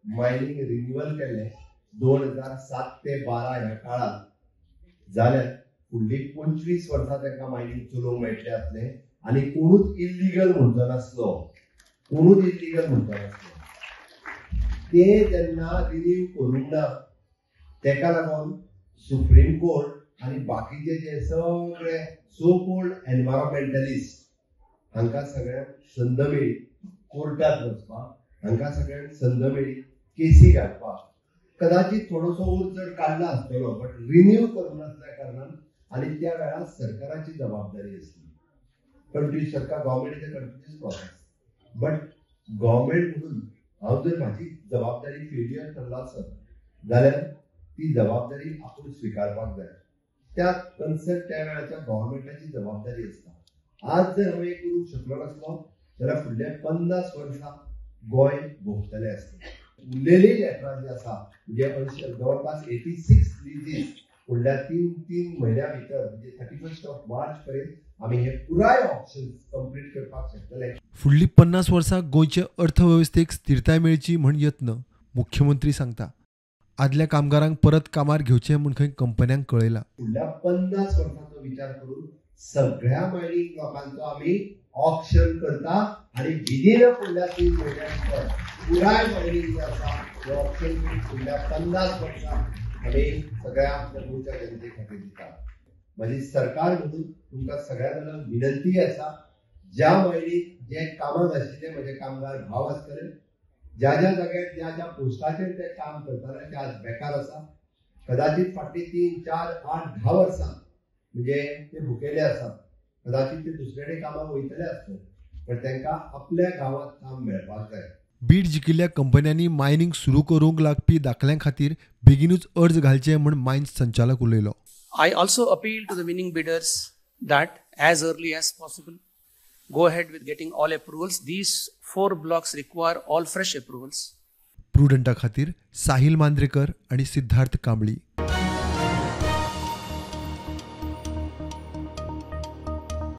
Mining renewal केले 2007 ते 12 ह्या काळात जाल्यार फुडली 25 वर्सां तांकां मायनिंग चलोवंक मेळटलें आसलें आनी कोणूच इल्लिगल म्हणचो नासलो. ते जेन्ना रिन्यू करूंक ना तेका लागून सुप्रीम कोर्ट आनी बाकीचे जे सगळे सो कॉल्ड एनवायरमेंटलिस्ट हांकां सगळ्यांक संद मेळ्ळी कोर्टात वचपाक, हांकां सगळ्यांक संद मेळ्ळी केसी घालपाक. कदाचित थोडोसो उर्ज जर काडला आसतलो बट रिन्यू करूंक नासल्या कारणान आनी त्या वेळार सरकाराची जबाबदारी आसली. कंट्री सरकार government is a continuous process but government म्हणून हांव जर म्हाजी जबाबदारी फेल्युअर ठरला आसत जाल्यार ती जबाबदारी आपूण स्विकारपाक जाय. त्या कन्सर्न त्या वेळाच्या गव्हर्मेंटाची जबाबदारी आसता. आज जर हांव एक करूंक शकलो नासलो जाल्यार फुडल्या 50 वर्सां गोंय भोगतलें आसलें. उरलेली लेटरां जी आसा म्हणजे जवळपास 86 लिजीस फुडल्या 3 म्हयन्या भितर म्हणजे 31 मार्च पर्यंत आमी हे पुराय ऑप्शन कंप्लीट करपाक शकतले. फुडली 50 वर्सां गोंयचे अर्थवेवस्थेक स्थिरताय मेळची म्हण यत्न मुख्यमंत्री सांगता. आदल्या कामगारांक परत कामार घेवचें म्हूण खंय कंपन्यांक कळयला. फुडल्या 50 वर्सांचो विचार करून सगळ्या मायनिंग लोकांचो आमी ऑप्शन करता आनी विदीन फुडल्या 3 म्हयन्या भितर पुराय मायनिंग जे आसा हे ऑप्शन फुडल्या 50 वर्सां आमी सगळ्या गोंयच्या जनते खातीर दिता. म्हाजी सरकार म्हणून तुमकां सगळ्या जाणांक विनंती आसा, ज्या मायनीक जे कामाक आशिल्ले म्हजे कामगार भाव आसतले, ज्या जाग्यार ज्या पोस्टाचेर ते काम करताले ते आज बेकार आसा. कदाचित फाटली 3, 4, 8, 10 वर्सां म्हणजे ते भुकेले आसात. कदाचित ते दुसरे कडेन कामाक वयतले आसतले पण तांकां आपल्या गांवांत काम मेळपाक जाय. बीड जिखिल्ल्या कंपन्यांनी मायनिंग सुरू करूंक लागपी दाखल्यां खातीर बेगीनूच अर्ज घालचे म्हण मायन्स संचालक उलयलो. I also appeal to the winning bidders that as early as possible go ahead with getting all approvals. These 4 blocks require all fresh approvals. प्रुडंटा खातीर साहिल मांद्रेकर आणि सिद्धार्थ कांबळी.